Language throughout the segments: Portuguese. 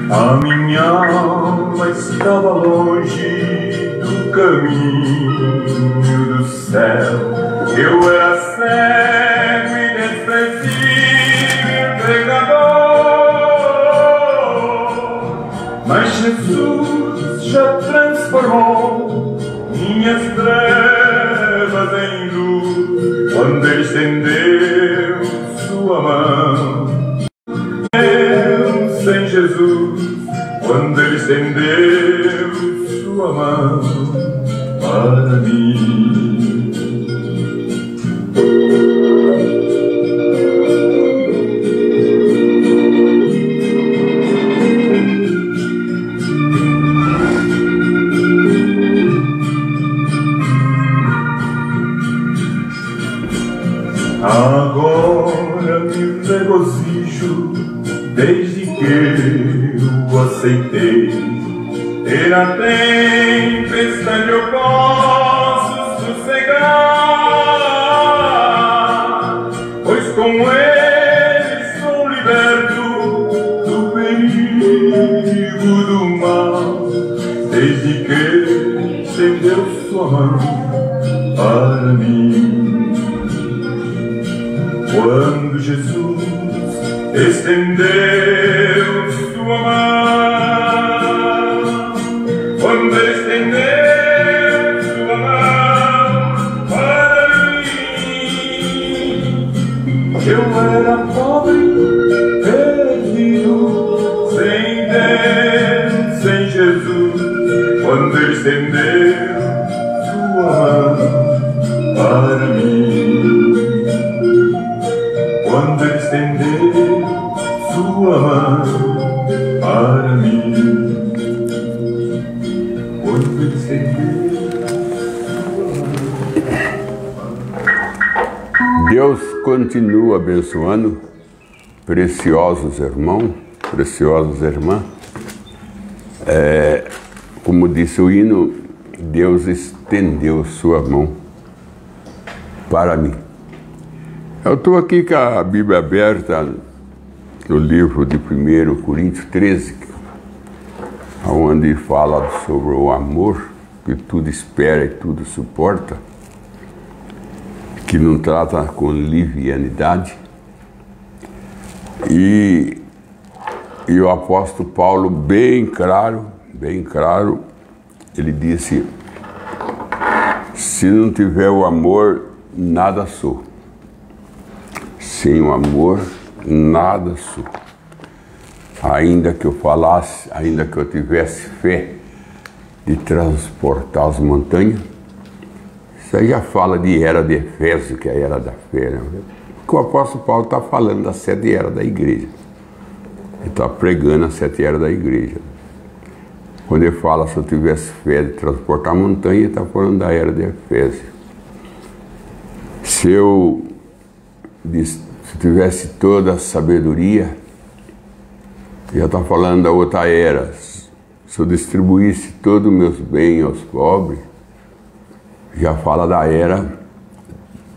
A minha alma estava longe do caminho do céu. Eu era cego e desprezível pecador, mas Jesus já transformou minhas trevas em luz, quando Ele estendeu sua mão. Sem Jesus, quando Ele estendeu sua mão para mim. Agora me regozijo desde que eu aceitei, e na tempestade eu posso sossegar, pois com Ele sou liberto do perigo do mal, desde que estendeu sua mão para mim. Quando Jesus estendeu sua mão, quando Ele estendeu sua mão para mim, eu era pobre, perdido, sem Deus, sem Jesus, quando Ele estendeu sua mão para mim. Quando Ele estendeu sua mão para mim, quando Ele estendeu sua mão. Deus continua abençoando, preciosos irmãos, preciosas irmãs. Como disse o hino, Deus estendeu sua mão para mim. Eu estou aqui com a Bíblia aberta no livro de 1 Coríntios 13, onde fala sobre o amor, que tudo espera e tudo suporta, que não trata com livianidade. E o apóstolo Paulo, bem claro, ele disse: se não tiver o amor, nada sou. Sem o amor, nada sou. Ainda que eu falasse, ainda que eu tivesse fé de transportar as montanhas, isso aí já fala de era de Efésio, que é a era da fé, né? Porque o apóstolo Paulo está falando das 7 eras da igreja. Ele está pregando as 7 eras da igreja. Quando ele fala se eu tivesse fé de transportar a montanha, ele está falando da era de Efésio. Se eu tivesse toda a sabedoria, já está falando da outra era. Se eu distribuísse todos os meus bens aos pobres, já fala da era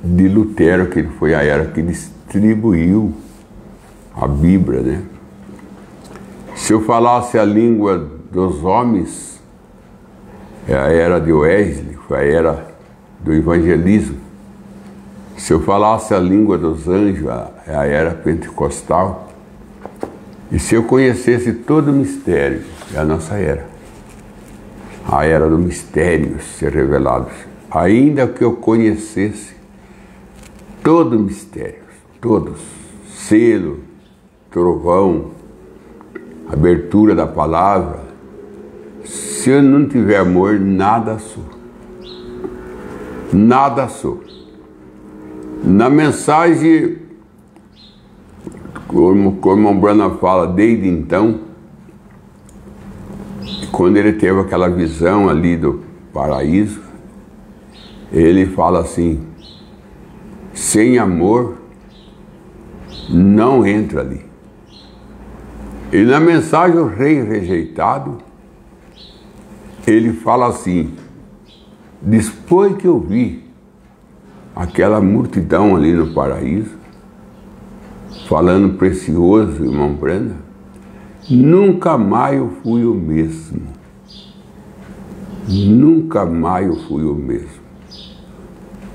de Lutero, que foi a era que distribuiu a Bíblia, né? Se eu falasse a língua dos homens, é a era de Wesley, foi a era do evangelismo. Se eu falasse a língua dos anjos, é a era pentecostal. E se eu conhecesse todo o mistério, é a nossa era. A era do mistério ser revelado. Ainda que eu conhecesse todo o mistério, todos, selo, trovão, abertura da palavra, se eu não tiver amor, nada sou. Nada sou. Na mensagem, como o irmão Branham fala, desde então, quando ele teve aquela visão ali do paraíso, ele fala assim: sem amor, não entra ali. E na mensagem O Rei Rejeitado, ele fala assim: depois que eu vi aquela multidão ali no paraíso, falando precioso, irmão Brenda, nunca mais eu fui o mesmo. Nunca mais eu fui o mesmo.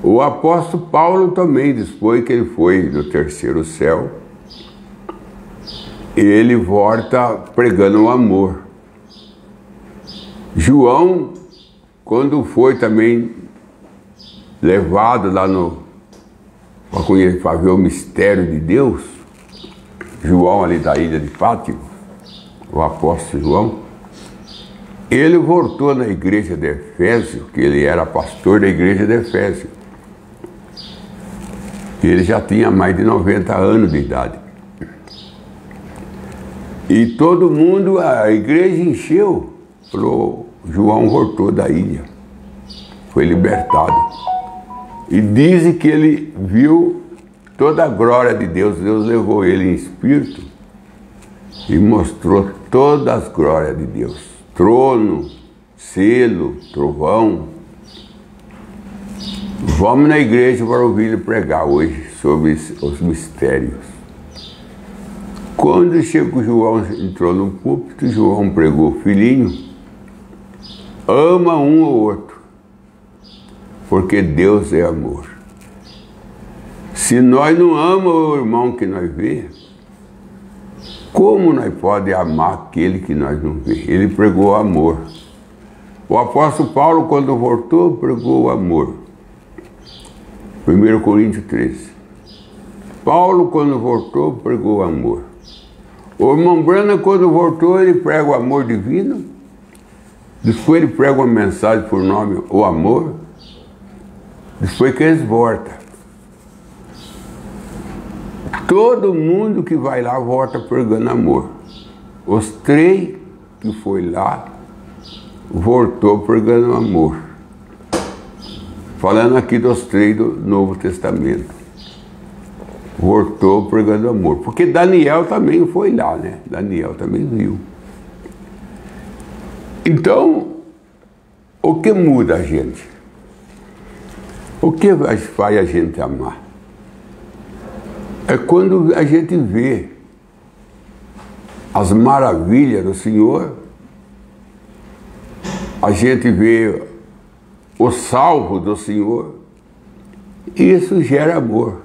O apóstolo Paulo também, depois que ele foi no terceiro céu, ele volta pregando o amor. João, quando foi também levado lá para ver o mistério de Deus, João ali da ilha de Pátimo, o apóstolo João, ele voltou na igreja de Efésio, que ele era pastor da igreja de Efésio. Ele já tinha mais de 90 anos de idade. E todo mundo, a igreja encheu, falou, João voltou da ilha, foi libertado. E dizem que ele viu toda a glória de Deus, Deus levou ele em espírito e mostrou todas as glórias de Deus, trono, selo, trovão. Vamos na igreja para ouvir ele pregar hoje sobre os mistérios. Quando chegou João, entrou no púlpito, João pregou, filhinho, ama um ou outro, porque Deus é amor. Se nós não amamos o irmão que nós vemos, como nós podemos amar aquele que nós não vemos? Ele pregou amor. O apóstolo Paulo, quando voltou, pregou o amor. 1 Coríntios 13. Paulo, quando voltou, pregou o amor. O irmão Branham, quando voltou, ele prega o amor divino. Depois ele prega uma mensagem por nome, o amor. Depois que eles voltam. Todo mundo que vai lá volta pregando amor. Os 3 que foi lá, voltou pregando amor. Falando aqui dos 3 do Novo Testamento. Voltou pregando amor. Porque Daniel também foi lá, né? Daniel também viu. Então, o que muda a gente? O que faz a gente amar? É quando a gente vê as maravilhas do Senhor, a gente vê o salvo do Senhor, e isso gera amor.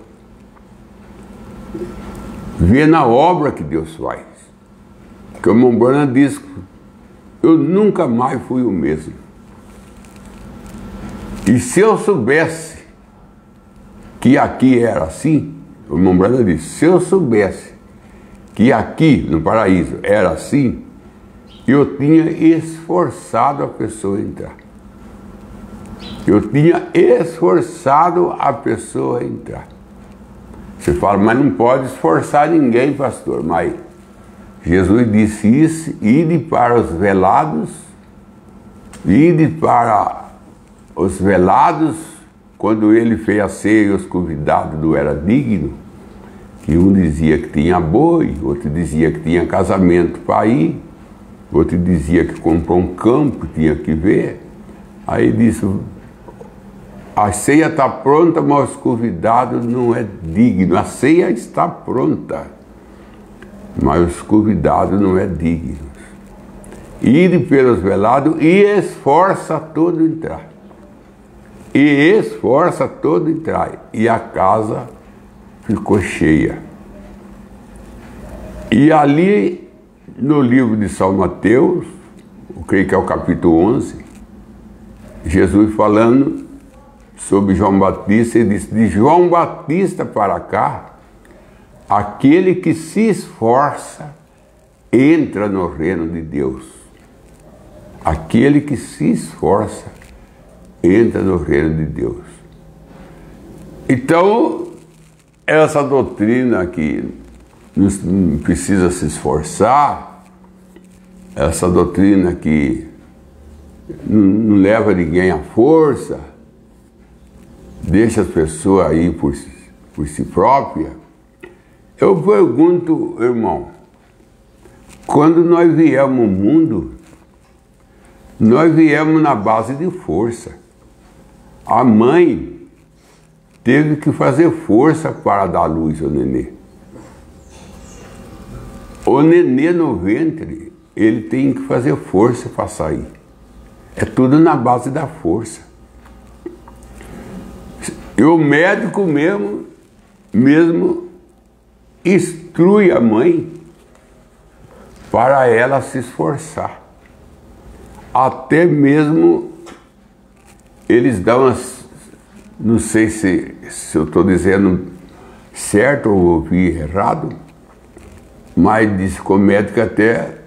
Vê na obra que Deus faz. Porque o irmão Branham diz, eu nunca mais fui o mesmo. E se eu soubesse que aqui era assim, o irmão Branham disse, se eu soubesse que aqui no paraíso era assim, eu tinha esforçado a pessoa a entrar. Eu tinha esforçado a pessoa a entrar. Você fala, mas não pode esforçar ninguém, pastor. Mas Jesus disse isso, ide para os velados, ide para os velados. Quando ele fez a ceia e os convidados não eram dignos, que um dizia que tinha boi, outro dizia que tinha casamento para ir, outro dizia que comprou um campo, tinha que ver. Aí disse, a ceia está pronta, mas os convidados não é digno. A ceia está pronta, mas os convidados não é dignos. Ide pelos velados e esforça todo entrar. E esforça todo entrar. E a casa ficou cheia. E ali, no livro de São Mateus, eu creio que é o capítulo 11, Jesus falando sobre João Batista, ele disse, de João Batista para cá, aquele que se esforça entra no reino de Deus. Aquele que se esforça entra no reino de Deus. Então, essa doutrina que não precisa se esforçar, essa doutrina que não leva ninguém à força, deixa as pessoas aí por si própria. Eu pergunto, irmão, quando nós viemos ao mundo, nós viemos na base de força. A mãe teve que fazer força para dar luz ao nenê. O nenê no ventre, ele tem que fazer força para sair. É tudo na base da força. E o médico mesmo instrui a mãe para ela se esforçar. Até mesmo eles dão não sei se eu estou dizendo certo ou ouvi errado, mas diz que o médico até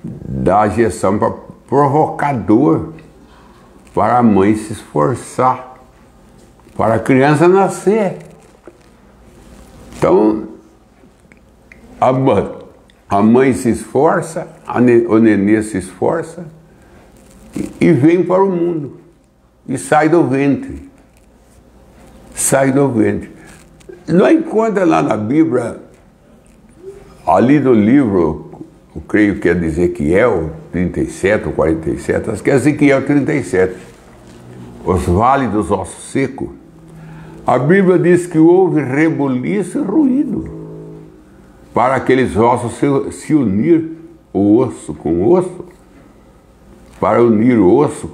dá a injeção para provocar dor, para a mãe se esforçar, para a criança nascer. Então, a mãe se esforça, o nenê se esforça e vem para o mundo e sai do ventre. Sai do ventre. Não encontra lá na Bíblia, ali no livro, eu creio que é de Ezequiel 37 ou 47, acho que é Ezequiel 37, os vales dos ossos secos. A Bíblia diz que houve rebuliço e ruído para aqueles ossos se unir, o osso com o osso, para unir o osso,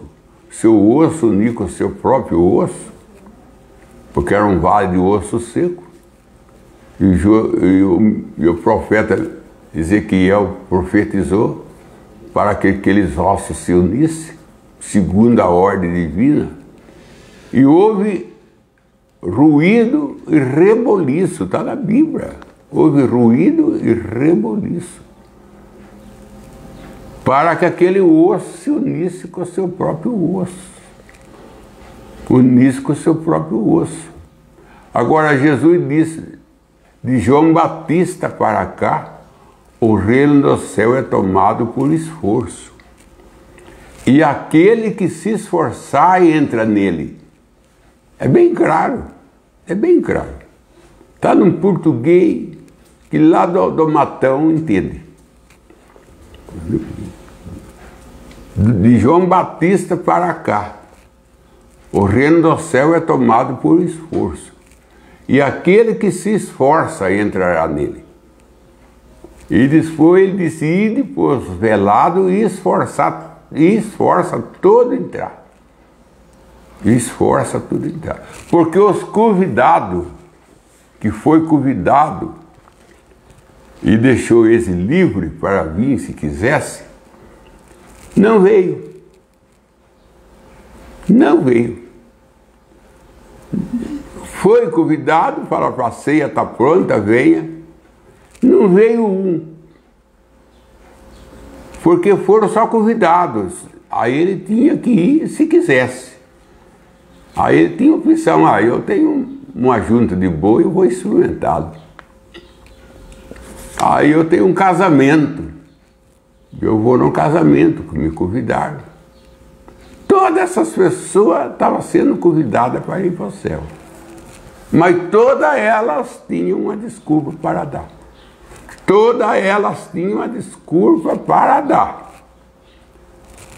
seu osso unir com o seu próprio osso, porque era um vale de osso seco. E o profeta Ezequiel profetizou para que aqueles ossos se unissem, segundo a ordem divina. E houve ruído e reboliço, está na Bíblia. Houve ruído e reboliço, para que aquele osso se unisse com o seu próprio osso. Unisse com o seu próprio osso. Agora Jesus disse, de João Batista para cá, o reino do céu é tomado por esforço. E aquele que se esforçar entra nele. É bem claro, é bem claro. Está num português que lá do Matão entende. De João Batista para cá, o reino do céu é tomado por esforço. E aquele que se esforça entrará nele. E depois ele disse, e depois velado e esforça todo entrar. Esforça tudo entrar. Porque os convidados, que foi convidado e deixou esse livre para vir se quisesse, não veio. Não veio. Foi convidado, fala para a ceia, está pronta, venha. Não veio um. Porque foram só convidados. Aí ele tinha que ir se quisesse. Aí ele tinha opção, eu tenho uma junta de boi, eu vou experimentá-lo. Aí eu tenho um casamento. Eu vou num casamento que me convidaram. Todas essas pessoas estavam sendo convidadas para ir para o céu. Mas todas elas tinham uma desculpa para dar. Todas elas tinham uma desculpa para dar.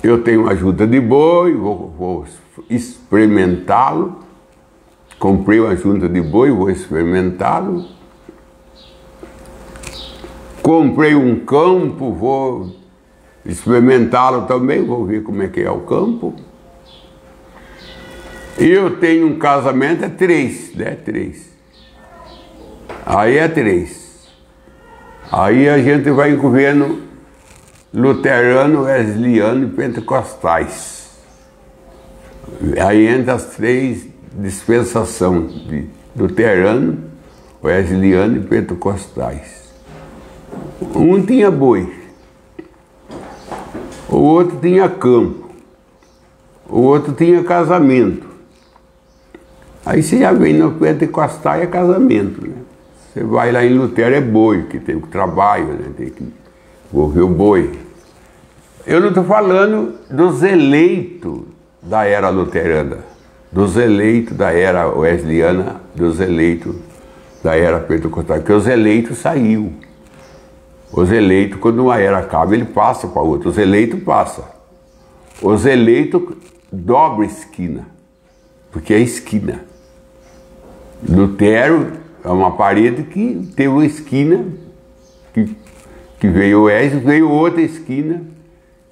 Eu tenho uma junta de boi, vou experimentá-lo. Comprei uma junta de boi, vou experimentá-lo. Comprei um campo, vou experimentá-lo também, vou ver como é que é o campo. E eu tenho um casamento, é 3, né? 3. Aí é 3. Aí a gente vai em governo luterano, wesleyano e pentecostais. Aí entra as 3 dispensações de luterano, wesleyano e pentecostais. Um tinha boi, o outro tinha campo, o outro tinha casamento. Aí você já vem no pentecostal é casamento, né? Você vai lá em Lutero é boi, que tem o trabalho, né? Tem que envolver o boi. Eu não estou falando dos eleitos da era luterana, dos eleitos da era wesleyana, dos eleitos da era pentecostal, porque os eleitos saíram. Os eleitos, quando uma era acaba, ele passa para outra. Os eleitos passam. Os eleitos dobram esquina, porque é esquina. Lutero é uma parede que tem uma esquina que veio o Wesley, veio outra esquina,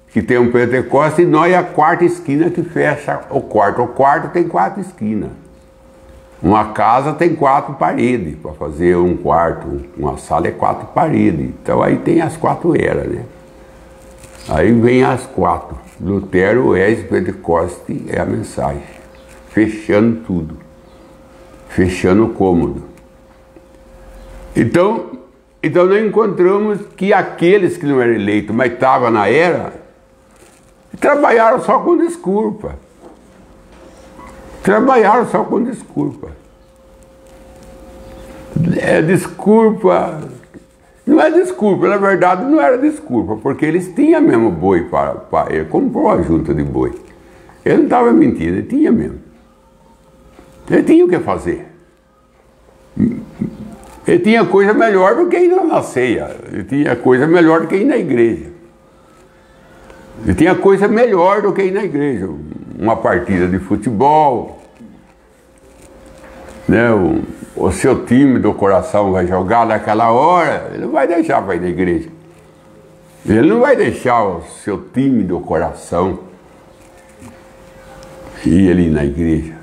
que tem um Pentecoste, e nós é a quarta esquina que fecha o quarto. O quarto tem 4 esquinas. Uma casa tem 4 paredes, para fazer um quarto, uma sala é 4 paredes. Então aí tem as 4 eras, né? Aí vem as 4. Lutero, Wesley, Pentecoste é a mensagem. Fechando tudo. Fechando o cômodo. Então nós encontramos que aqueles que não eram eleitos, mas estavam na era, trabalharam só com desculpa. Trabalharam só com desculpa. É desculpa. Não é desculpa, na verdade não era desculpa, porque eles tinham mesmo boi para ele comprou a junta de boi. Ele não estava mentindo, ele tinha mesmo. Ele tinha o que fazer. Ele tinha coisa melhor do que ir na ceia. Ele tinha coisa melhor do que ir na igreja. Ele tinha coisa melhor do que ir na igreja. Uma partida de futebol, né? O seu time do coração vai jogar naquela hora, ele não vai deixar para ir na igreja. Ele não vai deixar o seu time do coração ir ali na igreja.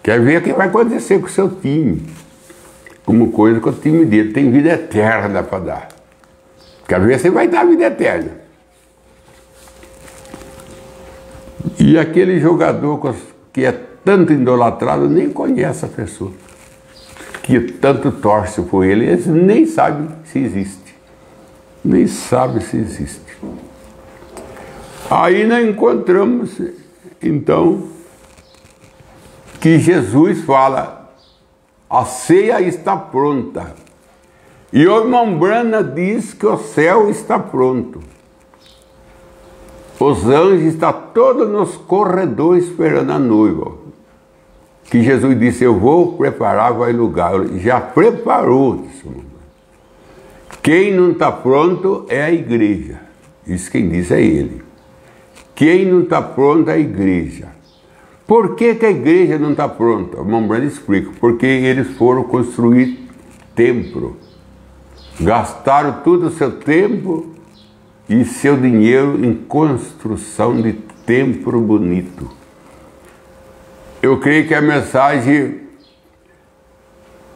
Quer ver o que vai acontecer com o seu time. Como coisa que o time dele tem vida eterna para dar. Quer ver se vai dar vida eterna. E aquele jogador que é tanto idolatrado nem conhece a pessoa. Que tanto torce por ele, eles nem sabem se existe. Nem sabem se existe. Aí nós encontramos, então, que Jesus fala, a ceia está pronta. E o irmão Brana diz que o céu está pronto. Os anjos estão todos nos corredores esperando a noiva. Que Jesus disse, eu vou preparar vai lugar. Ele já preparou. Quem não está pronto é a igreja. Isso quem diz é ele. Quem não está pronto é a igreja. Por que a igreja não está pronta? O irmão Brana explica. Porque eles foram construir templo. Gastaram todo o seu tempo e seu dinheiro em construção de templo bonito. Eu creio que a mensagem,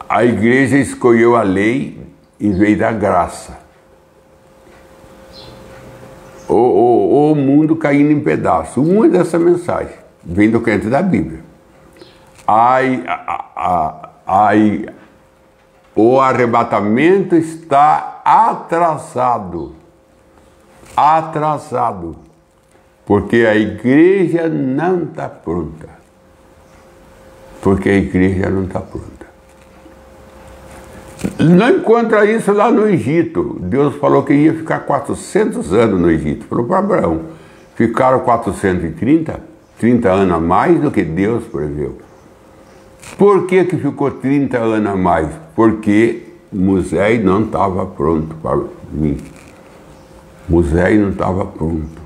a igreja escolheu a lei em vez da graça. O mundo caindo em pedaços. Uma dessa mensagem vem do crente da Bíblia. O arrebatamento está atrasado. Atrasado. Porque a igreja não está pronta. Porque a igreja não está pronta. Não encontra isso lá no Egito. Deus falou que ia ficar 400 anos no Egito. Falou para Abraão. Ficaram 430, 30 anos a mais do que Deus preveu. Por que ficou 30 anos a mais? Porque Moisés não estava pronto para mim. Moisés não estava pronto.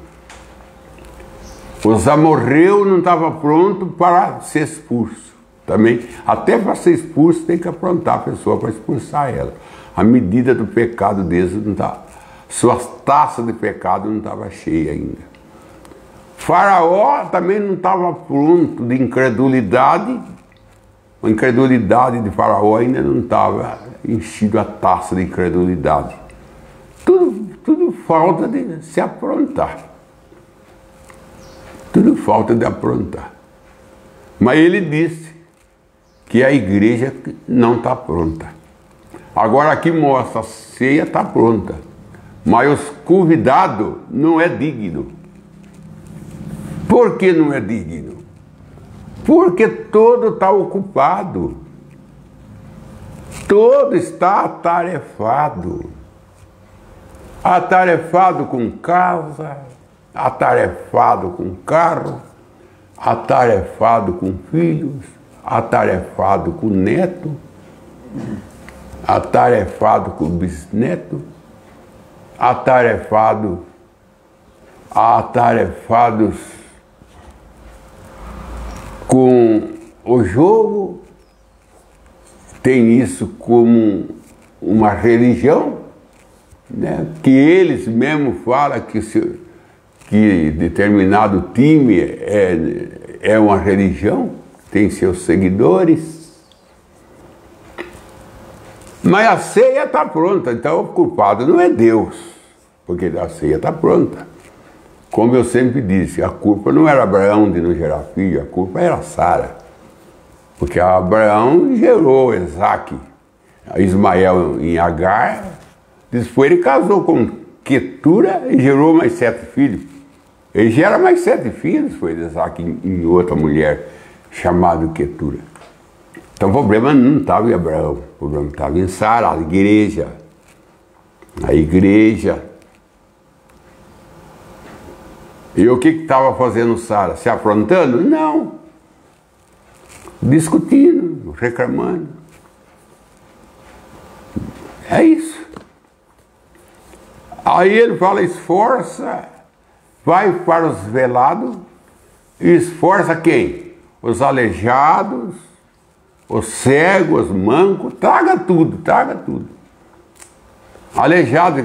Os amorreus não estavam prontos para ser expulso. Também, até para ser expulso, tem que aprontar a pessoa para expulsar ela. A medida do pecado deles não está. Suas taças de pecado não estavam cheias ainda. Faraó também não estava pronto de incredulidade. A incredulidade de Faraó ainda não estava enchido a taça de incredulidade. Tudo falta de se aprontar. Tudo falta de aprontar. Mas ele disse que a igreja não está pronta. Agora aqui mostra, a ceia está pronta, mas os convidados não é digno. Por que não é digno? Porque todo está ocupado. Todo está atarefado. Atarefado com casa, atarefado com carro, atarefado com filhos, atarefado com neto, atarefado com bisneto, atarefados com o jogo, tem isso como uma religião, né? Que eles mesmo falam que determinado time é uma religião, tem seus seguidores. Mas a ceia está pronta, então o culpado não é Deus, porque a ceia está pronta. Como eu sempre disse, a culpa não era Abraão de não gerar filho, a culpa era Sara. Porque Abraão gerou Isaac, Ismael em Agar, depois ele casou com Quetura e gerou mais 7 filhos. Ele gera mais 7 filhos, foi Isaac em outra mulher chamada Quetura. Então o problema não estava em Abraão, o problema estava em Sara, a igreja. A igreja. E o que estava fazendo Sara? Se afrontando? Não. Discutindo, reclamando. É isso. Aí ele fala, esforça, vai para os velados, e esforça quem? Os aleijados, os cegos, os mancos, traga tudo, traga tudo. Aleijado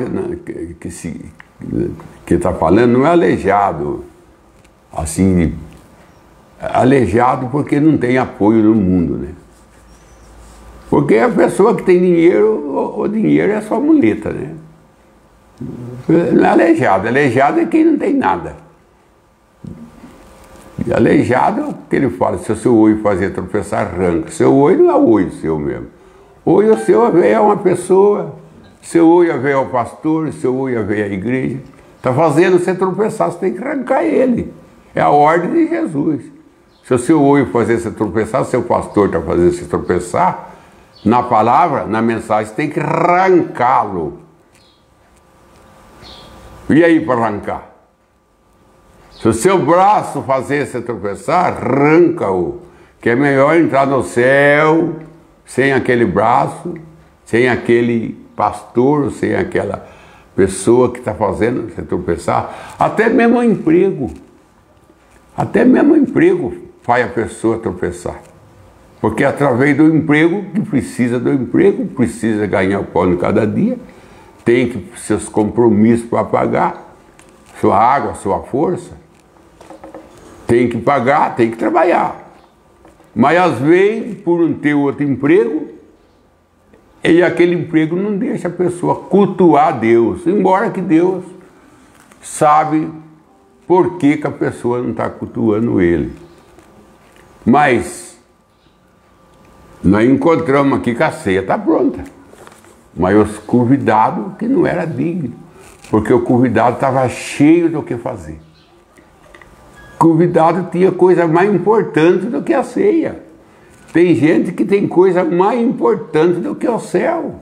que está falando não é aleijado, assim, aleijado porque não tem apoio no mundo, né? Porque a pessoa que tem dinheiro, o dinheiro é só muleta, né? Não é aleijado, aleijado é quem não tem nada. E aleijado, que ele fala, se o seu olho fazer tropeçar, arranca. Seu olho não é o olho seu mesmo. Olho seu é uma pessoa, seu olho é o pastor, seu olho é a igreja. Está fazendo você tropeçar, você tem que arrancar ele. É a ordem de Jesus. Se o seu olho fazer você tropeçar, seu pastor está fazendo você tropeçar, na palavra, na mensagem, você tem que arrancá-lo. E aí para arrancar? Se o seu braço fazer você tropeçar, arranca-o. Que é melhor entrar no céu sem aquele braço, sem aquele pastor, sem aquela pessoa que está fazendo você tropeçar. Até mesmo o emprego. Até mesmo o emprego faz a pessoa tropeçar. Porque através do emprego, que precisa do emprego, precisa ganhar o pão de cada dia, tem que seus compromissos para pagar, sua água, sua força. Tem que pagar, tem que trabalhar. Mas às vezes, por não ter outro emprego, e aquele emprego não deixa a pessoa cultuar Deus, embora que Deus sabe por que a pessoa não está cultuando Ele. Mas nós encontramos aqui que a ceia está pronta. Mas os convidados que não era digno, porque o convidado estava cheio do que fazer. O convidado tinha coisa mais importante do que a ceia. Tem gente que tem coisa mais importante do que o céu.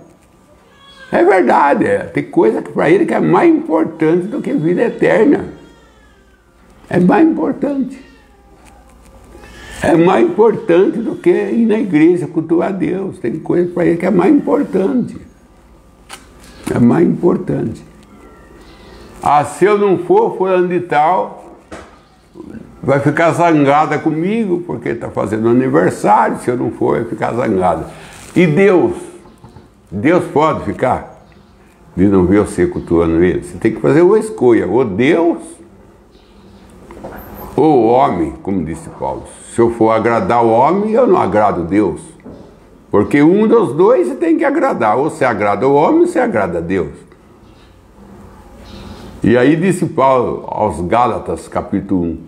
É verdade, tem coisa que para ele que é mais importante do que vida eterna. É mais importante. É mais importante do que ir na igreja cultuar a Deus. Tem coisa para ele que é mais importante. É mais importante. Ah, se eu não for fulano de tal, vai ficar zangada comigo, porque está fazendo aniversário, se eu não for, vai ficar zangada. E Deus? Deus pode ficar de não ver você cultuando Ele? Você tem que fazer uma escolha, ou Deus, ou o homem, como disse Paulo. Se eu for agradar o homem, eu não agrado Deus. Porque um dos dois você tem que agradar, ou você agrada o homem, ou você agrada a Deus. E aí disse Paulo aos Gálatas, capítulo 1,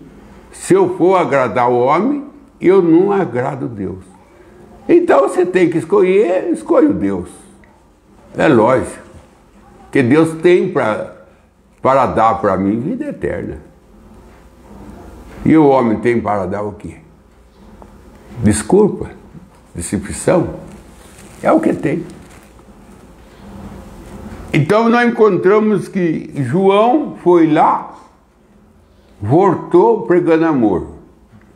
se eu for agradar o homem, eu não agrado Deus. Então você tem que escolher, escolhe o Deus. É lógico. Que Deus tem para dar para mim vida eterna. E o homem tem para dar o quê? Desculpa, decepção. É o que tem. Então nós encontramos que João foi lá, voltou pregando amor.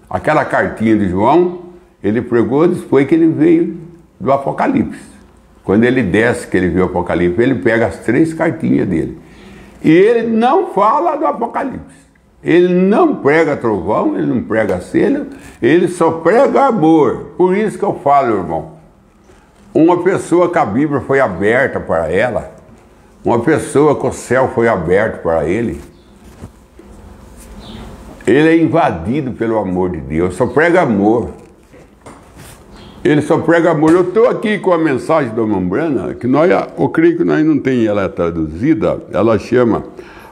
Aquela cartinha de João, ele pregou depois que ele veio do Apocalipse. Quando ele desce, que ele viu o Apocalipse, ele pega as 3 cartinhas dele. E ele não fala do Apocalipse. Ele não prega trovão, ele não prega selo, ele só prega amor. Por isso que eu falo, irmão, uma pessoa que a Bíblia foi aberta para ela, uma pessoa que o céu foi aberto para ele, ele é invadido pelo amor de Deus, só prega amor. Ele só prega amor. Eu estou aqui com a mensagem do Mambrana, que eu creio que nós não tem ela traduzida, ela chama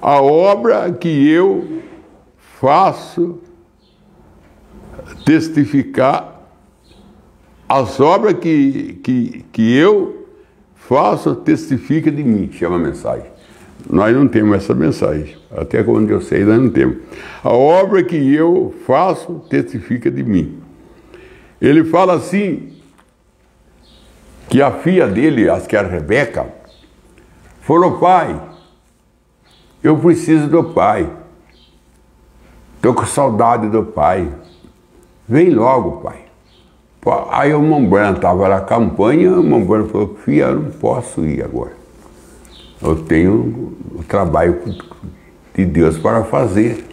A Obra que Eu Faço Testificar, as obras que eu faço testifica de mim, chama a mensagem. Nós não temos essa mensagem, até onde eu sei, nós não temos. A obra que eu faço testifica de mim. Ele fala assim, que a filha dele, acho que era a Rebeca, falou: pai, eu preciso do pai. Estou com saudade do pai. Vem logo, pai. Aí o Mambrana estava na campanha, o Mambrana falou: filha, eu não posso ir agora. Eu tenho o trabalho de Deus para fazer.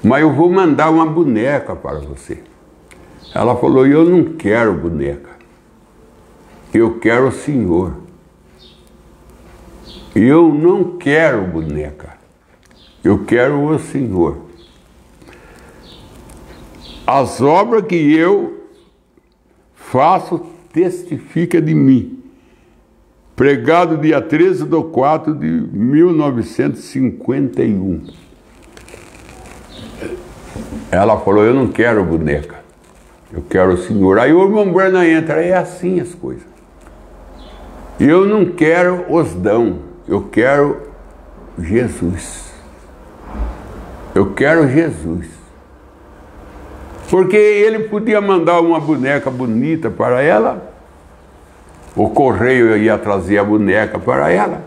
Mas eu vou mandar uma boneca para você. Ela falou: eu não quero boneca. Eu quero o Senhor. Eu não quero boneca. Eu quero o Senhor. As obras que eu faço testifica de mim. Pregado dia 13/4/1951. Ela falou: eu não quero boneca. Eu quero o Senhor. Aí o Mambrana entra, é assim as coisas. Eu não quero os dão, eu quero Jesus. Eu quero Jesus. Porque ele podia mandar uma boneca bonita para ela, o correio ia trazer a boneca para ela,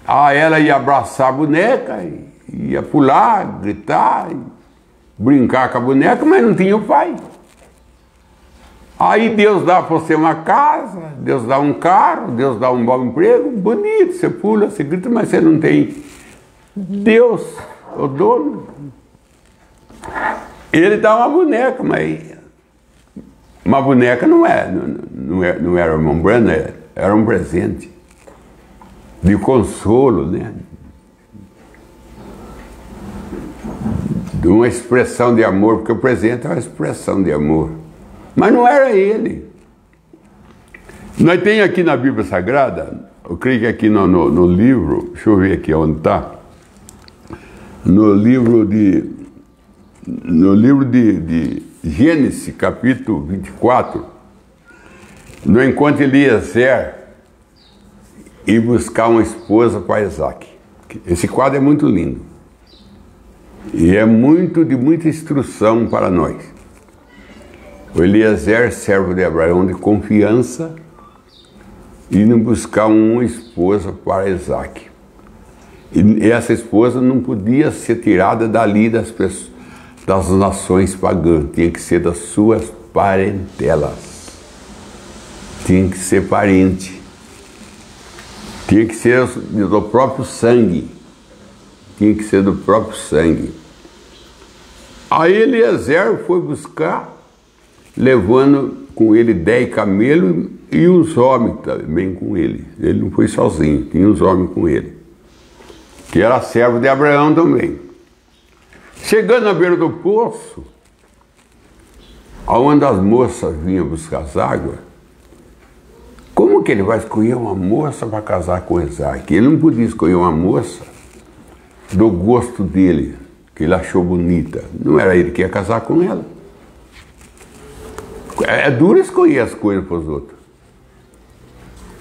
ela ia abraçar a boneca, ia pular, gritar, brincar com a boneca, mas não tinha o pai. Aí Deus dá para você uma casa, Deus dá um carro, Deus dá um bom emprego, bonito, você pula, você grita, mas você não tem Deus, o dono. Ele dá uma boneca, mas uma boneca não era o Mambrana, era um presente de consolo, né? De uma expressão de amor, porque o presente é uma expressão de amor. Mas não era ele. Nós tem aqui na Bíblia Sagrada, eu creio que aqui no livro, deixa eu ver aqui onde está, no livro de Gênesis, capítulo 24, no encontro Eliezer ir buscar uma esposa para Isaac. Esse quadro é muito lindo. E é de muita instrução para nós. O Eliezer, servo de Abraão de confiança, indo buscar uma esposa para Isaac. E essa esposa não podia ser tirada dali das nações pagãs, tinha que ser das suas parentelas. Tinha que ser parente. Tinha que ser do próprio sangue. Tinha que ser do próprio sangue. Aí Eliezer foi buscar, levando com ele 10 camelos e os homens também com ele. Ele não foi sozinho, tinha os homens com ele, que era servo de Abraão também. Chegando na beira do poço, onde as moças vinham buscar as águas, como que ele vai escolher uma moça para casar com Isaac? Ele não podia escolher uma moça do gosto dele, que ele achou bonita. Não era ele que ia casar com ela. É duro escolher as coisas para os outros.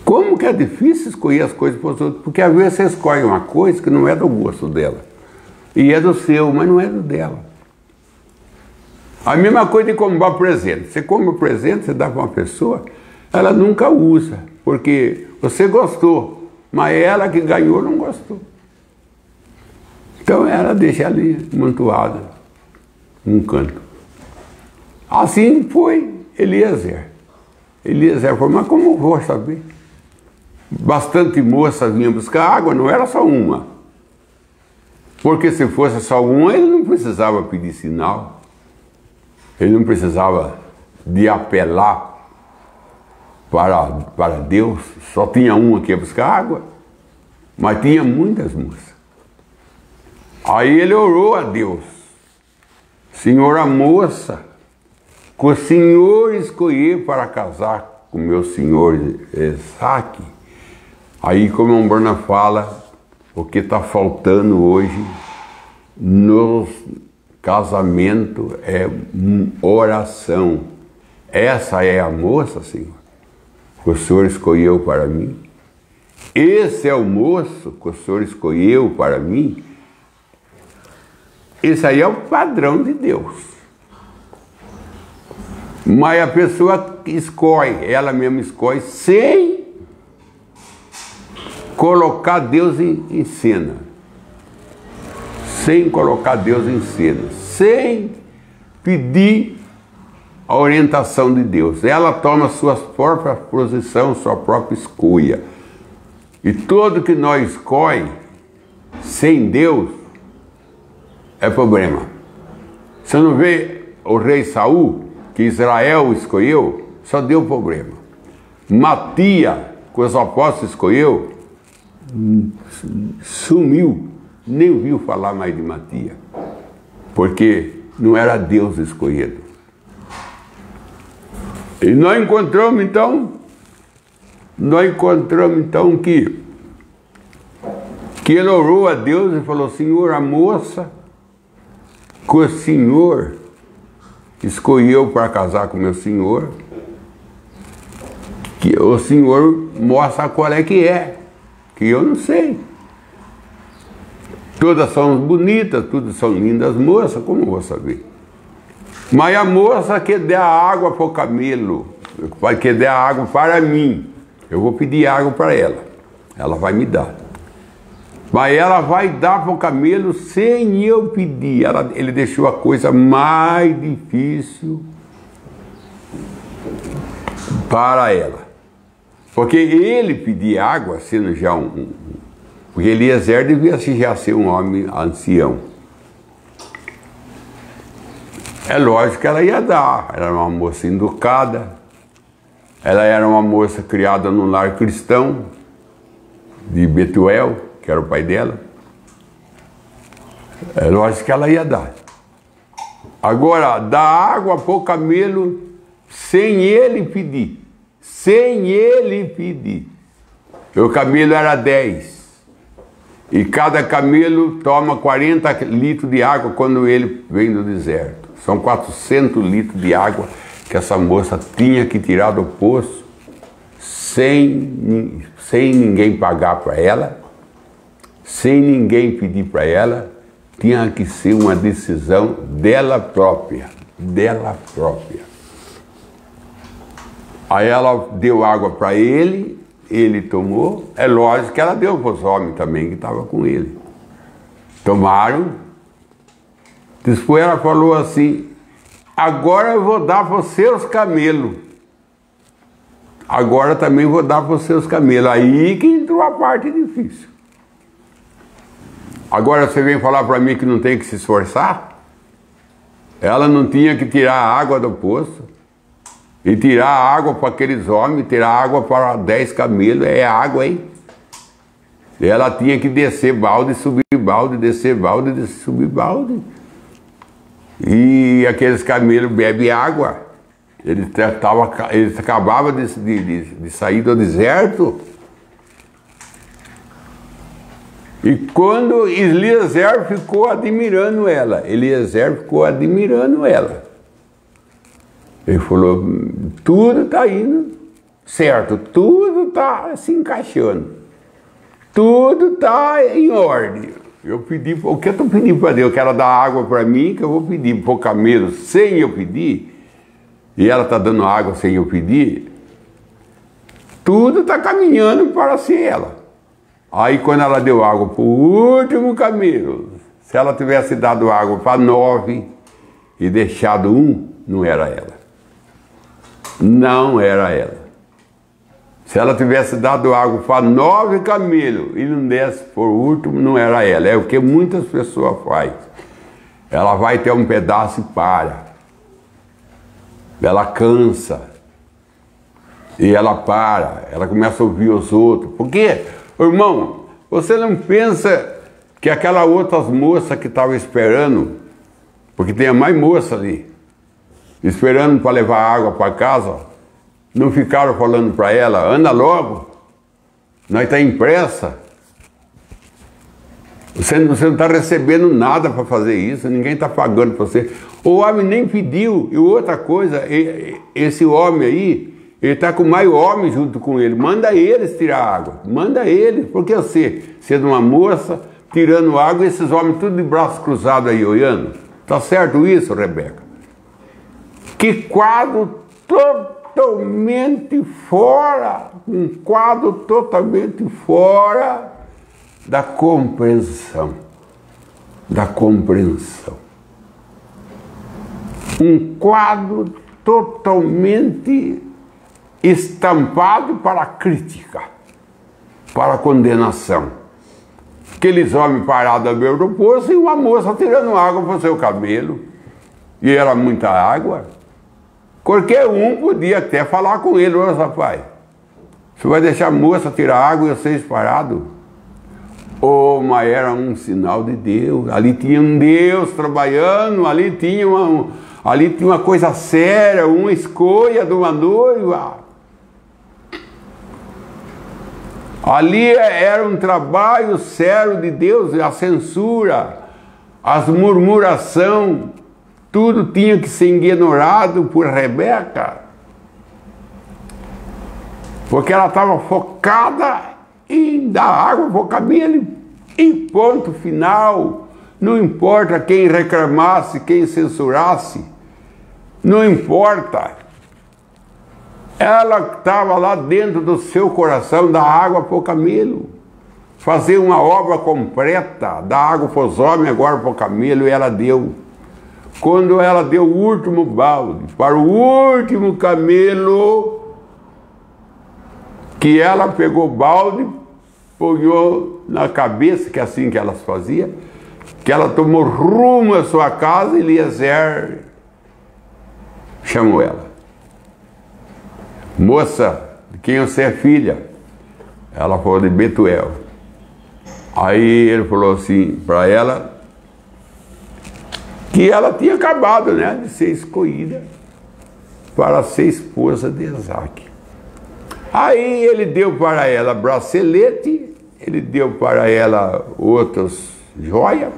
Como que é difícil escolher as coisas para os outros? Porque às vezes você escolhe uma coisa que não é do gosto dela. E é do seu, mas não é do dela. A mesma coisa de comprar presente. Você compra um presente, você dá para uma pessoa, ela nunca usa, porque você gostou, mas ela que ganhou não gostou. Então ela deixa ali, amontoada, num canto. Assim foi Eliezer. Eliezer falou: mas como eu vou saber? Bastante moças vinham buscar água, não era só uma. Porque se fosse só uma, ele não precisava pedir sinal. Ele não precisava de apelar para Deus. Só tinha uma que ia buscar água. mas tinha muitas moças. Aí ele orou a Deus: Senhor, a moça que o Senhor escolheu para casar com meu senhor Isaac. Aí, como a Umbanda fala, o que está faltando hoje no casamento é oração. Essa é a moça, Senhor, que o Senhor escolheu para mim. Esse é o moço que o Senhor escolheu para mim. Esse aí é o padrão de Deus. Mas a pessoa escolhe, ela mesma escolhe, sem colocar Deus em cena. Sem colocar Deus em cena. Sem pedir a orientação de Deus. Ela toma suas próprias posições, sua própria escolha. E tudo que nós escolhe sem Deus é problema. Você não vê o rei Saul, que Israel escolheu, só deu problema. Matias, que os apóstolos escolheu, sumiu, nem viu falar mais de Matias, porque não era Deus escolhido. E nós encontramos então que ele orou a Deus e falou: Senhor, a moça que o Senhor escolheu para casar com meu senhor, que o Senhor mostra qual é, que eu não sei. Todas são bonitas, todas são lindas moças, como eu vou saber? Mas a moça que der a água para o camelo, que der a água para mim, eu vou pedir água para ela vai me dar. Mas ela vai dar para o camelo sem eu pedir. Ele deixou a coisa mais difícil para ela. Porque ele pedir água, sendo já porque Eliezer devia já ser um homem ancião. É lógico que ela ia dar. Ela era uma moça educada. Ela era uma moça criada num lar cristão de Betuel, que era o pai dela. É lógico que ela ia dar. Agora, dar água para o camelo sem ele pedir. Sem ele pedir. O camelo era 10. E cada camelo toma 40 litros de água quando ele vem do deserto. São 400 litros de água que essa moça tinha que tirar do poço sem ninguém pagar para ela, sem ninguém pedir para ela. Tinha que ser uma decisão dela própria, Aí ela deu água para ele tomou. É lógico que ela deu para os homens também que estavam com ele. Tomaram. Depois ela falou assim: agora eu vou dar para os seus camelos. Agora também vou dar para os seus camelos. Aí que entrou a parte difícil. Agora você vem falar para mim que não tem que se esforçar? Ela não tinha que tirar a água do poço e tirar a água para aqueles homens, tirar água para 10 camelos, é água, hein? Ela tinha que descer balde, subir balde, descer balde, subir balde. E aqueles camelos bebem água. Eles acabavam de sair do deserto. E quando Eliezer ficou admirando ela, ele falou: tudo está indo certo, tudo está se encaixando, tudo está em ordem. Eu pedi, o que eu estou pedindo para Deus? Eu quero dar água para mim, que eu vou pedir para o camelo sem eu pedir, e ela está dando água sem eu pedir. Tudo está caminhando para ser ela. Aí quando ela deu água para o último camelo, se ela tivesse dado água para 9 e deixado um, não era ela. Não era ela. Se ela tivesse dado água para 9 camelos e não desse por último, não era ela. É o que muitas pessoas fazem. Ela vai ter um pedaço e para. Ela cansa. E ela para. Ela começa a ouvir os outros. Por quê? Irmão, Você não pensa que aquela outra moça que estava esperando, porque tem mais moça ali, esperando para levar água para casa, não ficaram falando para ela, anda logo, nós estamos em pressa. Você não está recebendo nada para fazer isso, ninguém está pagando para você. O homem nem pediu. E outra coisa, esse homem aí, ele está com mais homem junto com ele. Manda eles tirar água, manda eles, porque você, sendo uma moça, tirando água, esses homens tudo de braços cruzados aí, olhando. Tá certo isso, Rebeca? Que quadro totalmente fora, um quadro totalmente fora da compreensão, um quadro totalmente estampado para a crítica, para a condenação. Aqueles homens parados à beira do poço e uma moça tirando água para o seu cabelo, e era muita água. Qualquer um podia até falar com ele: ô rapaz, você vai deixar a moça tirar água e vocês parados? Oh, mas era um sinal de Deus. Ali tinha um Deus trabalhando, ali tinha uma coisa séria, uma escolha de uma noiva. Ali era um trabalho sério de Deus, a censura, as murmurações, tudo tinha que ser ignorado por Rebeca, porque ela estava focada em dar água para o cabelo e ponto final. Não importa quem reclamasse, quem censurasse, não importa. Ela estava lá dentro do seu coração, dar água para o camelo, fazer uma obra completa, dar água para os homens, agora para o camelo, e ela deu. Quando ela deu o último balde para o último camelo, que ela pegou o balde, ponhou na cabeça, que é assim que elas faziam, que ela tomou rumo à sua casa, e Eliezer chamou ela: moça, de quem você é filha? Ela falou: de Betuel. Aí ele falou assim para ela que ela tinha acabado, né, de ser escolhida para ser esposa de Isaac. Aí ele deu para ela bracelete, ele deu para ela outras joias.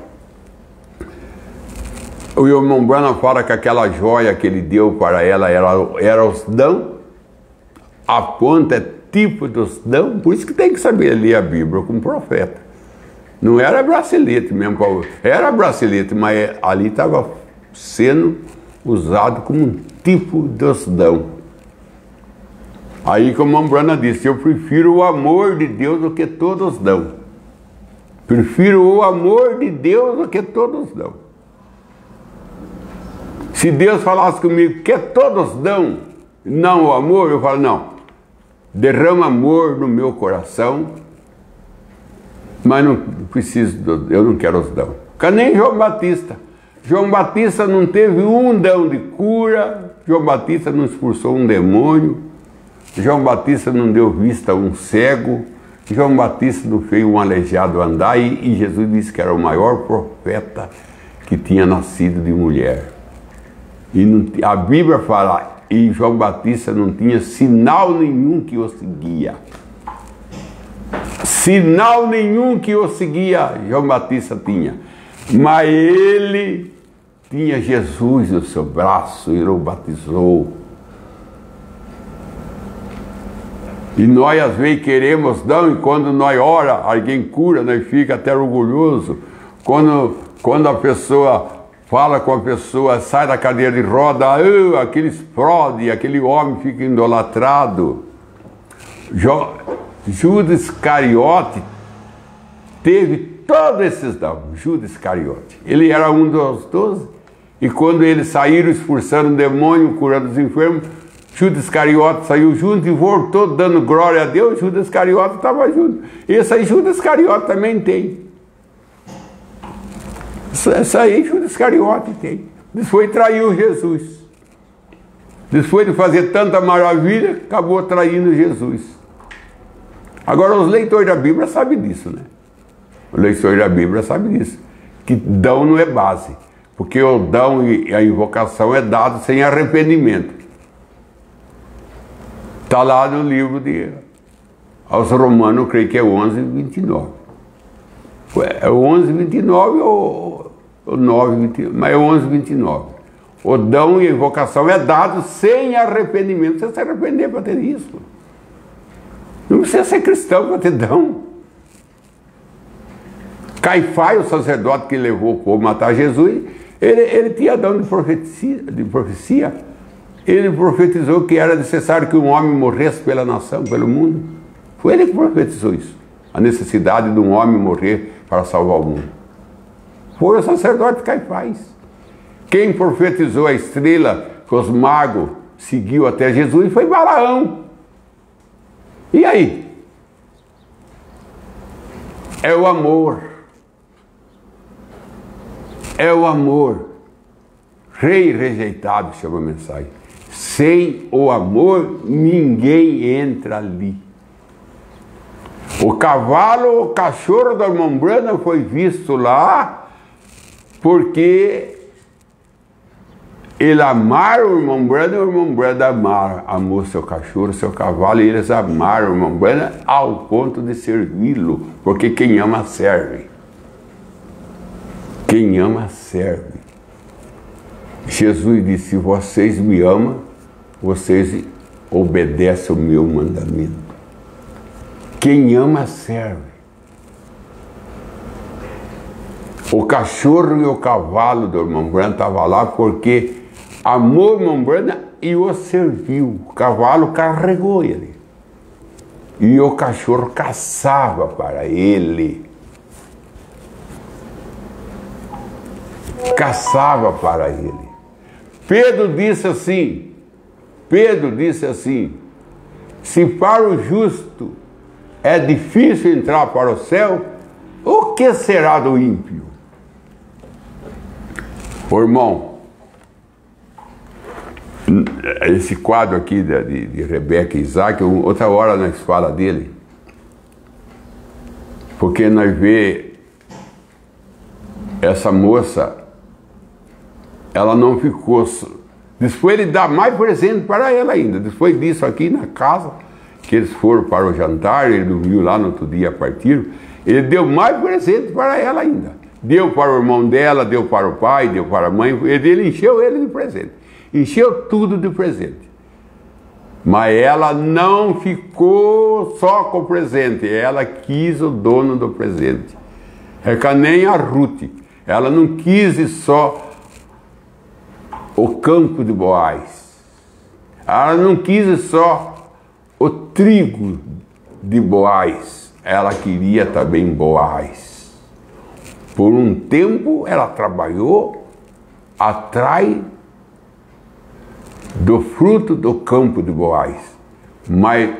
O irmão Branham fala que aquela joia que ele deu para ela era os dão. A ponta é tipo dos dão, por isso que tem que saber ler a Bíblia como profeta. Não era bracelete mesmo, era bracelete, mas ali estava sendo usado como um tipo dos dão. Aí, como a Branham disse, eu prefiro o amor de Deus do que todos dão. Prefiro o amor de Deus do que todos dão. Se Deus falasse comigo que todos dão, não o amor, eu falo: não, derrama amor no meu coração, mas não preciso, eu não quero os dão. Nem João Batista. João Batista não teve um dão de cura, João Batista não expulsou um demônio, João Batista não deu vista a um cego, João Batista não fez um aleijado andar, e Jesus disse que era o maior profeta que tinha nascido de mulher. E não, a Bíblia fala, e João Batista não tinha sinal nenhum que o seguia. Sinal nenhum que o seguia, João Batista tinha. Mas ele tinha Jesus no seu braço, ele o batizou. E nós às vezes queremos, não, e quando nós ora, alguém cura, nós fica até orgulhoso. Quando a pessoa fala com a pessoa, sai da cadeira de roda, aquele explode, aquele homem fica idolatrado. Judas Iscariote teve todos esses dons. Judas Iscariote, ele era um dos 12, e quando eles saíram expulsando o demônio, curando os enfermos, Judas Iscariote saiu junto e voltou dando glória a Deus. Judas Iscariote estava junto. Esse aí Judas Iscariote também tem. Isso aí Judas Iscariote tem. Depois traiu Jesus. Depois de fazer tanta maravilha, acabou traindo Jesus. Agora os leitores da Bíblia sabem disso, né? O leitor da Bíblia sabe disso. Que dão não é base. Porque o dão e a invocação é dado sem arrependimento. Está lá no livro aos Romanos, eu creio que é 11:29. É 11:29 ou 9:29, mas é 11:29. O dão e a invocação é dado sem arrependimento. Você precisa se arrepender para ter isso. Não precisa ser cristão para ter dão. Caifás, o sacerdote que levou o povo a matar Jesus, ele tinha dom de profecia. Ele profetizou que era necessário que um homem morresse pela nação, pelo mundo. Foi ele que profetizou isso. A necessidade de um homem morrer para salvar o mundo. Foi o sacerdote Caifás. Quem profetizou a estrela que os magos seguiu até Jesus foi Balaão. E aí? É o amor. É o amor. Rei rejeitado, chama a mensagem. Sem o amor, ninguém entra ali. O cavalo, o cachorro da irmã Brana foi visto lá porque ele amaram o irmão Brana e o irmão Brana amou seu cachorro, seu cavalo, e eles amaram o irmão Brana ao ponto de servi-lo, porque quem ama serve. Quem ama serve. Jesus disse: se vocês me amam, vocês obedecem o meu mandamento. Quem ama serve. O cachorro e o cavalo do irmão Brana estavam lá porque amou o irmão Brana e o serviu. O cavalo carregou ele. E o cachorro caçava para ele. Caçava para ele. Pedro disse assim, se para o justo é difícil entrar para o céu, o que será do ímpio? Ô irmão, esse quadro aqui de Rebeca e Isaac, outra hora nós fala dele, porque nós vê essa moça, ela não ficou. Depois ele dá mais presente para ela ainda. Depois disso aqui na casa, que eles foram para o jantar, ele dormiu lá no outro dia, partiram, ele deu mais presente para ela ainda. Deu para o irmão dela, deu para o pai, deu para a mãe, ele encheu ele de presente. Encheu tudo de presente. Mas ela não ficou só com o presente, ela quis o dono do presente. É que nem a Ruth, ela não quis só o campo de Boaz. Ela não quis só o trigo de Boaz. Ela queria também Boaz. Por um tempo ela trabalhou atrás do fruto do campo de Boaz. Mas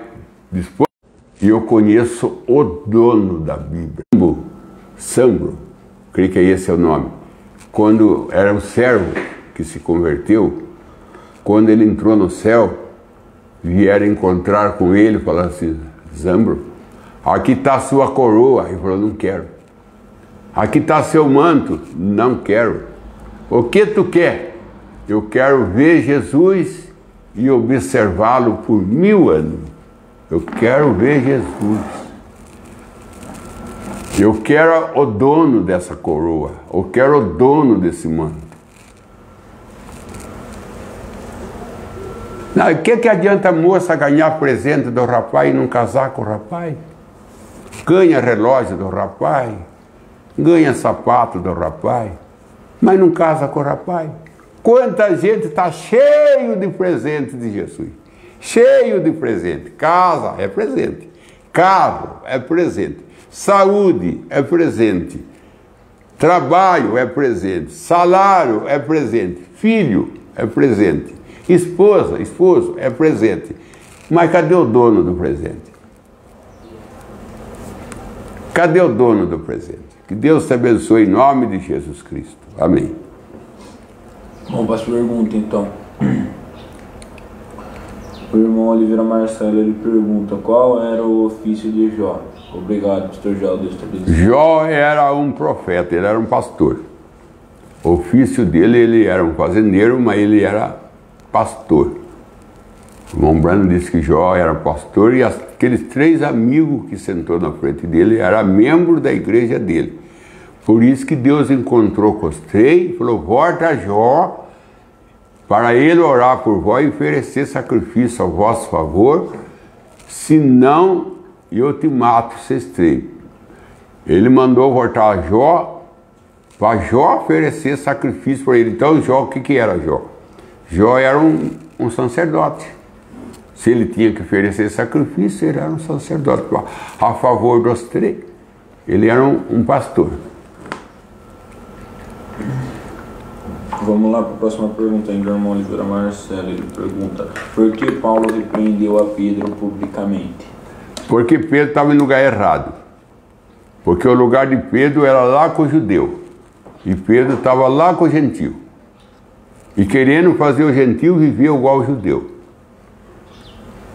depois eu conheço o dono da Bíblia. Sambro, creio que esse é o nome. Quando era um servo que se converteu, quando ele entrou no céu, vieram encontrar com ele e falaram assim: Sambro, aqui está a sua coroa. Ele falou: não quero. Aqui está seu manto. Não quero. O que tu quer? Eu quero ver Jesus e observá-lo por 1000 anos. Eu quero ver Jesus. Eu quero o dono dessa coroa. Eu quero o dono desse manto. O que adianta a moça ganhar presente do rapaz e não casar com o rapaz? Ganha relógio do rapaz, ganha sapato do rapaz, mas não casa com o rapaz. Quanta gente está cheio de presente de Jesus. Cheio de presente. Casa é presente. Carro é presente. Saúde é presente. Trabalho é presente. Salário é presente. Filho é presente. Esposa, esposo é presente. Mas cadê o dono do presente? Cadê o dono do presente? Que Deus te abençoe em nome de Jesus Cristo. Amém. Bom, passo pergunta então. O irmão Oliveira Marcelo, ele pergunta qual era o ofício de Jó. Obrigado, pastor Jó. Deus te abençoe. Jó era um profeta, ele era um pastor. O ofício dele, ele era um fazendeiro, mas ele era pastor. O irmão Branham disse que Jó era pastor e aqueles 3 amigos que sentou na frente dele eram membros da igreja dele. Por isso que Deus encontrou com os 3 e falou: volta a Jó, para ele orar por vós e oferecer sacrifício a vosso favor, senão eu te mato, vocês 3. Ele mandou voltar a Jó, para Jó oferecer sacrifício para ele. Então Jó, o que era Jó? Jó era um sacerdote. Se ele tinha que oferecer sacrifício, ele era um sacerdote a favor dos 3. Ele era um pastor. Vamos lá para a próxima pergunta, ainda, irmão Oliveira Marcelo. Ele pergunta: por que Paulo repreendeu a Pedro publicamente? Porque Pedro estava no lugar errado. Porque o lugar de Pedro era lá com o judeu. E Pedro estava lá com o gentio. E querendo fazer o gentio viver igual ao judeu.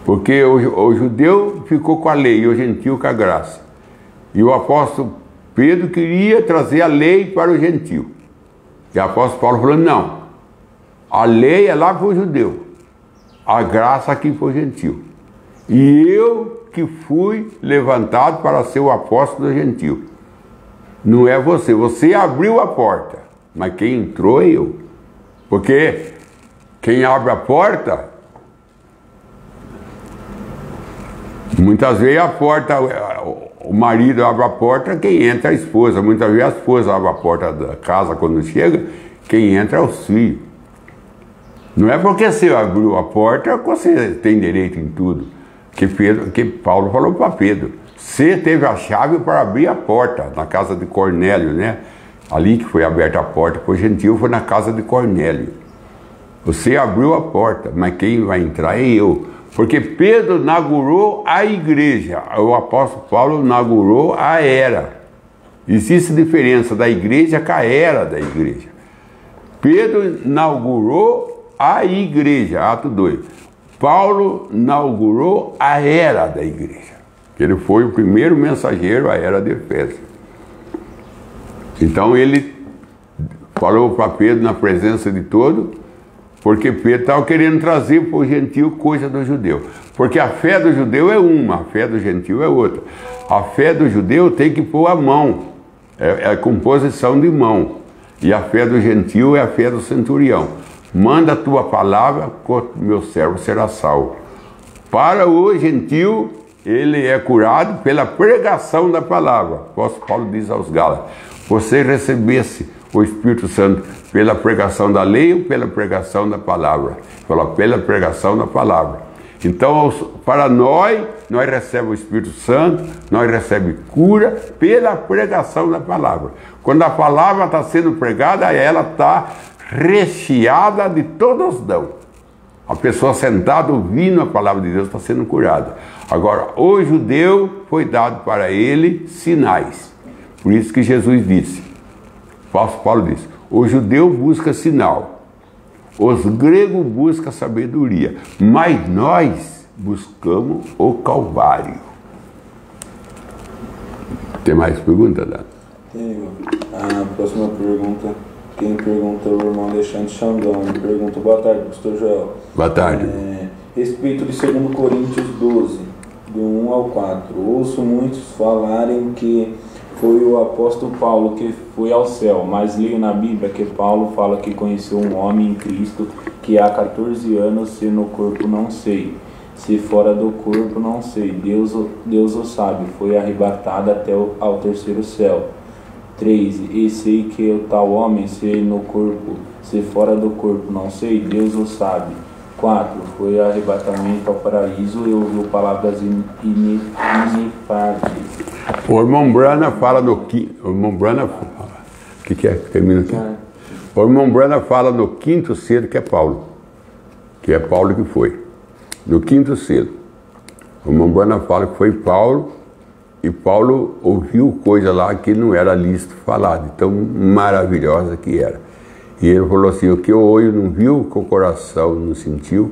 Porque o judeu ficou com a lei e o gentio com a graça. E o apóstolo Pedro queria trazer a lei para o gentio. E o apóstolo Paulo falou: não, a lei é lá para o judeu, a graça aqui para o gentio. E eu que fui levantado para ser o apóstolo do gentio. Não é você, você abriu a porta, mas quem entrou é eu. Porque quem abre a porta, muitas vezes a porta, o marido abre a porta, quem entra é a esposa. Muitas vezes a esposa abre a porta da casa quando chega, quem entra é os filhos. Não é porque você abriu a porta que você tem direito em tudo. Que Paulo falou para Pedro: você teve a chave para abrir a porta na casa de Cornélio, né? Ali que foi aberta a porta para o gentio foi na casa de Cornélio. Você abriu a porta, mas quem vai entrar é eu. Porque Pedro inaugurou a igreja, o apóstolo Paulo inaugurou a era. Existe diferença da igreja com a era da igreja. Pedro inaugurou a igreja, Ato 2. Paulo inaugurou a era da igreja. Ele foi o primeiro mensageiro à era de Efésio. Então ele falou para Pedro na presença de todos, porque Pedro estava querendo trazer para o gentio coisa do judeu. Porque a fé do judeu é uma, a fé do gentio é outra. A fé do judeu tem que pôr a mão, é composição de mão. E a fé do gentio é a fé do centurião. Manda a tua palavra, meu servo será salvo. Para o gentio, ele é curado pela pregação da palavra. O apóstolo Paulo diz aos Gálatas: você recebesse o Espírito Santo pela pregação da lei ou pela pregação da palavra? Fala, pela pregação da palavra. Então, para nós recebemos o Espírito Santo, nós recebemos cura pela pregação da palavra. Quando a palavra está sendo pregada, ela está recheada de todos os dons. A pessoa sentada ouvindo a palavra de Deus está sendo curada. Agora, o judeu foi dado para ele sinais. Por isso que Jesus disse, o apóstolo Paulo disse: o judeu busca sinal, os gregos buscam sabedoria, mas nós buscamos o Calvário. Tem mais pergunta, Dado? Tenho. A próxima pergunta, quem pergunta é o irmão Alexandre Xandão. Ele pergunta: boa tarde, pastor Joel. Boa tarde. Respeito de 2 Coríntios 12, do 1 ao 4. Ouço muitos falarem que foi o apóstolo Paulo que foi ao céu, mas leio na Bíblia que Paulo fala que conheceu um homem em Cristo que há 14 anos, se no corpo não sei, se fora do corpo não sei, Deus o sabe, foi arrebatado até ao terceiro céu. 3. E sei que o tal homem, se no corpo, se fora do corpo não sei, Deus o sabe. 4. Foi arrebatamento ao paraíso e ouviu palavras inefáveis. O irmão Branham fala no quinto. O irmão Branham. O que é que termina aqui? O irmão Branham fala no quinto selo, que é Paulo. Que é Paulo que foi. No quinto selo. O irmão Branham fala que foi Paulo. E Paulo ouviu coisa lá que não era lícito falar, de tão maravilhosa que era. E ele falou assim: o que o olho não viu, que o coração não sentiu,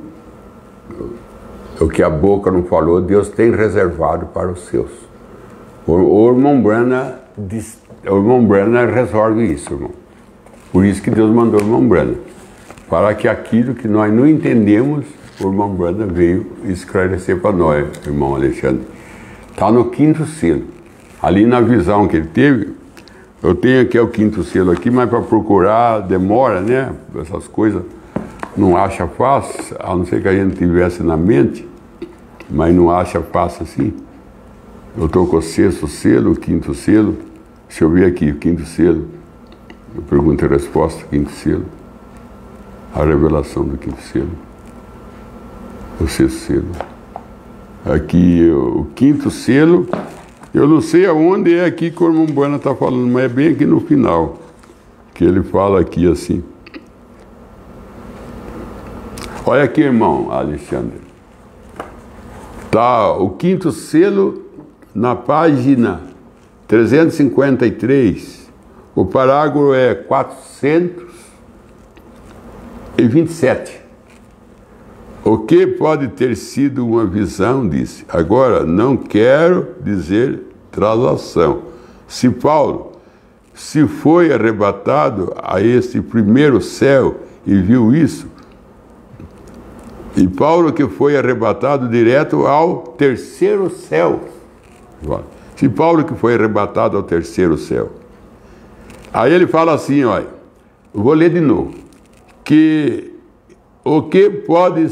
O que a boca não falou, Deus tem reservado para os seus. O irmão Branham resolve isso, irmão. Por isso que Deus mandou o irmão Branham. Para que aquilo que nós não entendemos, o irmão Branham veio esclarecer para nós, irmão Alexandre. Está no 5º selo. Ali na visão que ele teve, eu tenho aqui o 5º selo aqui, mas para procurar demora, né? Essas coisas não acha fácil, a não ser que a gente tivesse na mente, mas não acha fácil assim. Eu estou com o 6º selo, o 5º selo. Deixa eu ver aqui, o 5º selo. Pergunta e resposta, 5º selo. A revelação do 5º selo. O 6º selo. Aqui o 5º selo. Eu não sei aonde é aqui que o irmão Branham está falando, mas é bem aqui no final. Que ele fala aqui assim. Olha aqui, irmão Alexandre. Tá o 5º selo na página 353. O parágrafo é 427. O que pode ter sido uma visão, disse. Agora, não quero dizer translação. Se Paulo se foi arrebatado a este primeiro céu e viu isso, e Paulo que foi arrebatado direto ao 3º céu. Se Paulo que foi arrebatado ao 3º céu. Aí ele fala assim, olha, eu vou ler de novo, que o que pode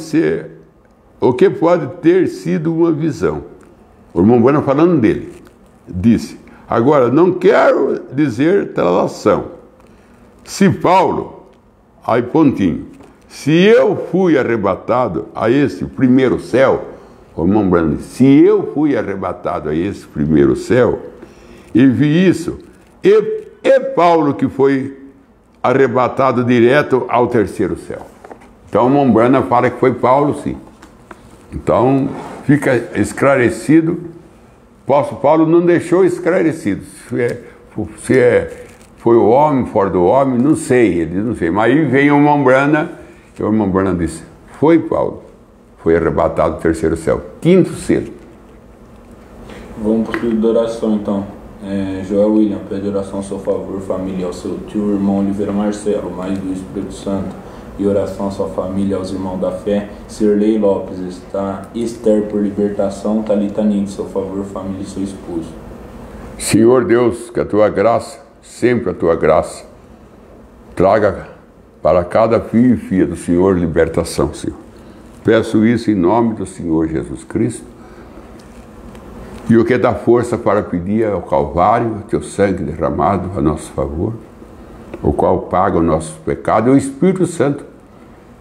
ter sido uma visão. O irmão Branham falando dele, disse, agora não quero dizer translação. Se Paulo, aí pontinho, se eu fui arrebatado a esse primeiro céu, o irmão Branham disse, se eu fui arrebatado a esse primeiro céu e vi isso, e Paulo que foi arrebatado direto ao 3º céu. Então o irmão Branham fala que foi Paulo, sim. Então fica esclarecido. Paulo não deixou esclarecido. Foi o homem, fora do homem, não sei, ele não sei. Mas aí vem o irmão Branham, e o irmão Branham disse, foi Paulo, foi arrebatado do 3º céu. 5º selo. Vamos para o período de oração então. Joel William, pede oração ao seu favor, família, ao seu tio, irmão Oliveira Marcelo, mais do Espírito Santo, e oração à sua família, aos irmãos da fé. Sirlei Lopes, está Esther por libertação, Thalita Nink, seu favor, família e seu esposo. Senhor Deus, que a tua graça, sempre a tua graça, traga para cada filho e filha do Senhor libertação, Senhor. Peço isso em nome do Senhor Jesus Cristo. E o que dá força para pedir é o Calvário, o teu sangue derramado a nosso favor, o qual paga os nossos pecados, e o Espírito Santo,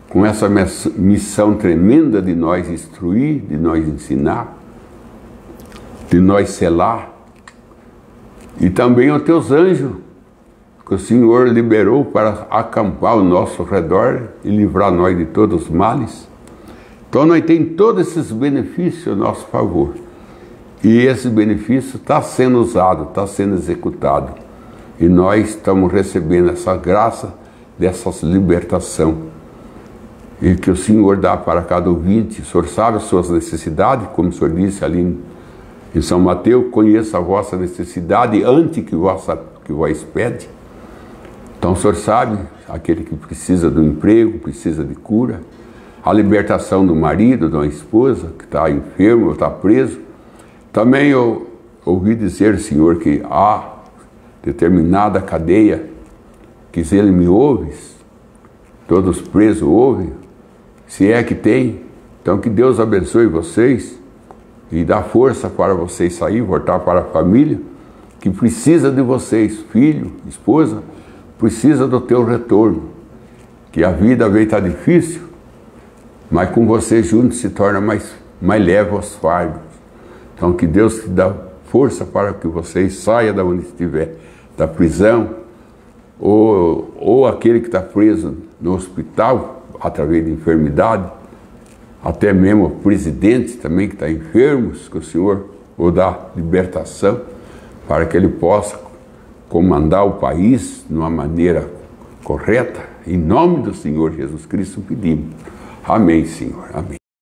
com essa missão tremenda de nós instruir, de nós ensinar, de nós selar, e também os teus anjos, que o Senhor liberou para acampar ao nosso redor e livrar nós de todos os males. Então nós temos todos esses benefícios a nosso favor. E esse benefício está sendo usado, está sendo executado. E nós estamos recebendo essa graça, dessa libertação. E que o Senhor dá para cada ouvinte. O Senhor sabe as suas necessidades, como o Senhor disse ali em São Mateus, conheça a vossa necessidade antes que vós pede. Então o Senhor sabe, aquele que precisa do emprego, precisa de cura, a libertação do marido, da esposa, que está enfermo ou está preso. Também eu ouvi dizer, Senhor, que há determinada cadeia, que se Ele me ouve, todos presos ouvem, se é que tem. Então que Deus abençoe vocês e dá força para vocês sair, voltar para a família, que precisa de vocês, filho, esposa, precisa do teu retorno. Que a vida veio estar difícil, mas com vocês juntos se torna mais leve os fardos. Então que Deus te dá força para que vocês saiam de onde estiver, da prisão, ou aquele que está preso no hospital, através de enfermidade, até mesmo o presidente também que está enfermo, que o Senhor o dá libertação, para que ele possa comandar o país de uma maneira correta. Em nome do Senhor Jesus Cristo pedimos. Amém, Senhor. Amém.